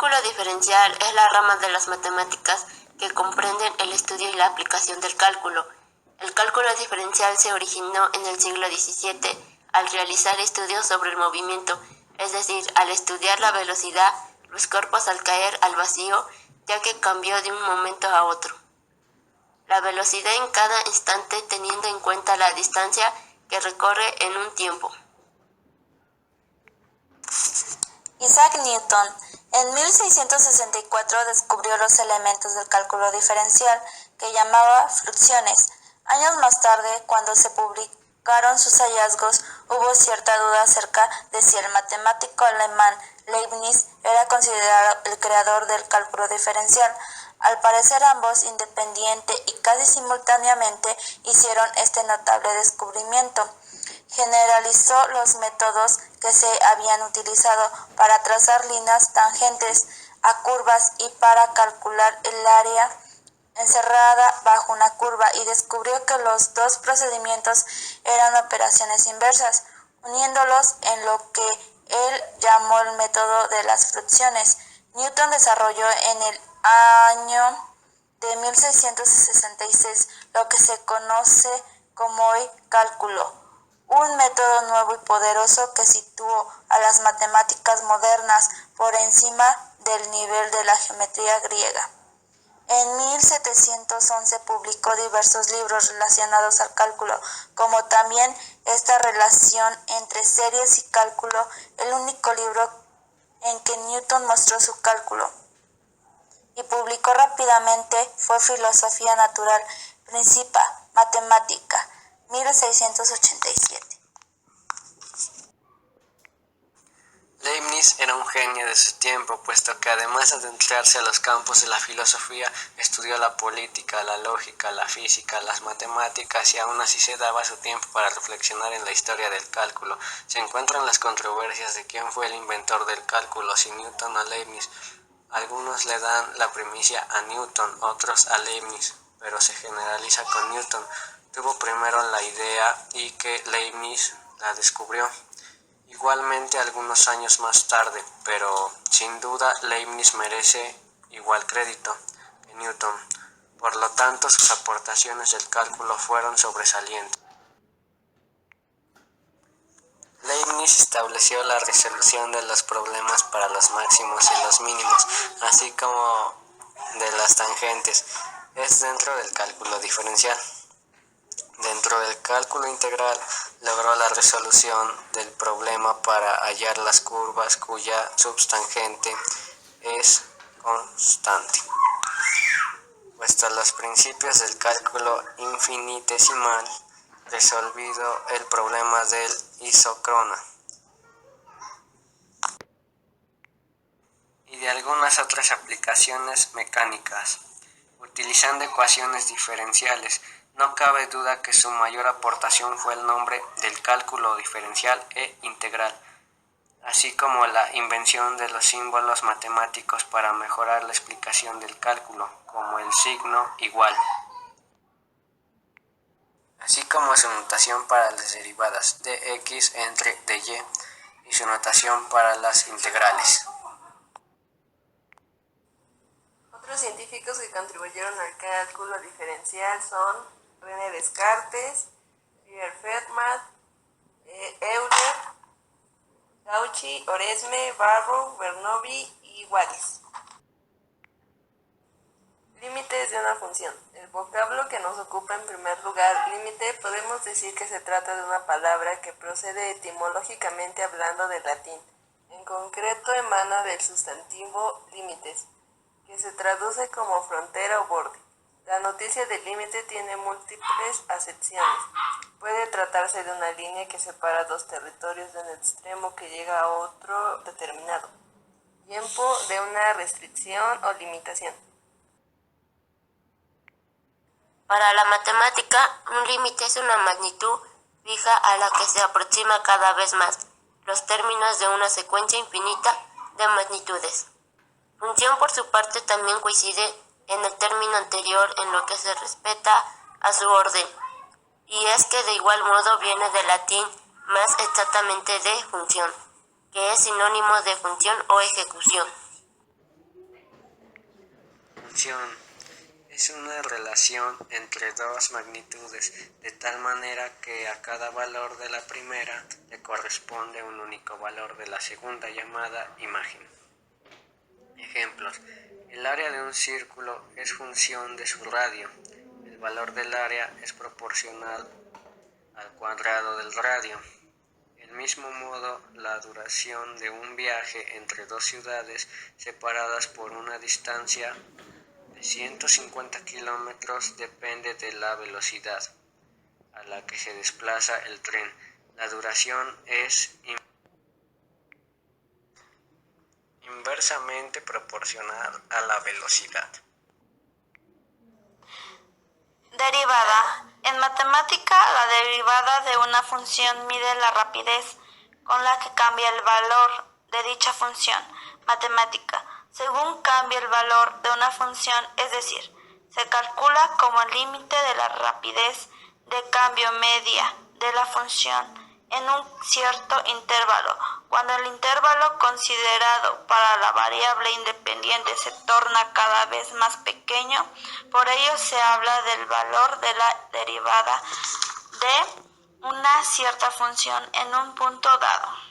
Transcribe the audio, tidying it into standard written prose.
cálculo diferencial es la rama de las matemáticas que comprenden el estudio y la aplicación del cálculo. El cálculo diferencial se originó en el siglo XVII al realizar estudios sobre el movimiento, es decir, al estudiar la velocidad los cuerpos al caer al vacío, ya que cambió de un momento a otro. La velocidad en cada instante teniendo en cuenta la distancia que recorre en un tiempo. Isaac Newton en 1664 descubrió los elementos del cálculo diferencial que llamaba fluxiones. Años más tarde, cuando se publicaron sus hallazgos, hubo cierta duda acerca de si el matemático alemán Leibniz era considerado el creador del cálculo diferencial. Al parecer ambos, independiente y casi simultáneamente, hicieron este notable descubrimiento. Generalizó los métodos que se habían utilizado para trazar líneas tangentes a curvas y para calcular el área encerrada bajo una curva y descubrió que los dos procedimientos eran operaciones inversas, uniéndolos en lo que él llamó el método de las fluxiones. Newton desarrolló en el año de 1666 lo que se conoce como hoy cálculo, un método nuevo y poderoso que situó a las matemáticas modernas por encima del nivel de la geometría griega. En 1711 publicó diversos libros relacionados al cálculo, como también esta relación entre series y cálculo, el único libro en que Newton mostró su cálculo. Y publicó rápidamente fue Filosofía Natural, Principia Mathematica, 1687. Leibniz era un genio de su tiempo, puesto que además de adentrarse a los campos de la filosofía, estudió la política, la lógica, la física, las matemáticas y aún así se daba su tiempo para reflexionar en la historia del cálculo. Se encuentran las controversias de quién fue el inventor del cálculo, si Newton o Leibniz. Algunos le dan la primicia a Newton, otros a Leibniz, pero se generaliza con Newton. Tuvo primero la idea y que Leibniz la descubrió. Igualmente algunos años más tarde, pero sin duda Leibniz merece igual crédito que Newton. Por lo tanto, sus aportaciones del cálculo fueron sobresalientes. Leibniz estableció la resolución de los problemas para los máximos y los mínimos, así como de las tangentes. Es dentro del cálculo diferencial. Dentro del cálculo integral, logró la resolución del problema para hallar las curvas cuya subtangente es constante. Puesto los principios del cálculo infinitesimal, resolvido el problema del isócrono y de algunas otras aplicaciones mecánicas, utilizando ecuaciones diferenciales. No cabe duda que su mayor aportación fue el nombre del cálculo diferencial e integral, así como la invención de los símbolos matemáticos para mejorar la explicación del cálculo, como el signo igual, así como su notación para las derivadas de x entre de y su notación para las integrales. Otros científicos que contribuyeron al cálculo diferencial son René Descartes, Pierre Fermat, Euler, Cauchy, Oresme, Barrow, Bernoulli y Wallis. Límites de una función. El vocablo que nos ocupa en primer lugar, límite, podemos decir que se trata de una palabra que procede etimológicamente hablando del latín. En concreto emana del sustantivo límites, que se traduce como frontera o borde. La noticia del límite tiene múltiples acepciones. Puede tratarse de una línea que separa dos territorios de un extremo que llega a otro determinado. Tiempo de una restricción o limitación. Para la matemática, un límite es una magnitud fija a la que se aproxima cada vez más los términos de una secuencia infinita de magnitudes. Función, por su parte, también coincide en el término anterior en lo que se respecta a su orden, y es que de igual modo viene del latín, más exactamente de función, que es sinónimo de función o ejecución. función es una relación entre dos magnitudes, de tal manera que a cada valor de la primera le corresponde un único valor de la segunda, llamada imagen. Ejemplos: el área de un círculo es función de su radio. El valor del área es proporcional al cuadrado del radio. Del mismo modo, la duración de un viaje entre dos ciudades separadas por una distancia de 150 kilómetros depende de la velocidad a la que se desplaza el tren. La duración es inversamente proporcional a la velocidad. Derivada. En matemática, la derivada de una función mide la rapidez con la que cambia el valor de dicha función matemática. Según cambia el valor de una función, es decir, se calcula como el límite de la rapidez de cambio media de la función en un cierto intervalo. Cuando el intervalo considerado para la variable independiente se torna cada vez más pequeño, por ello se habla del valor de la derivada de una cierta función en un punto dado.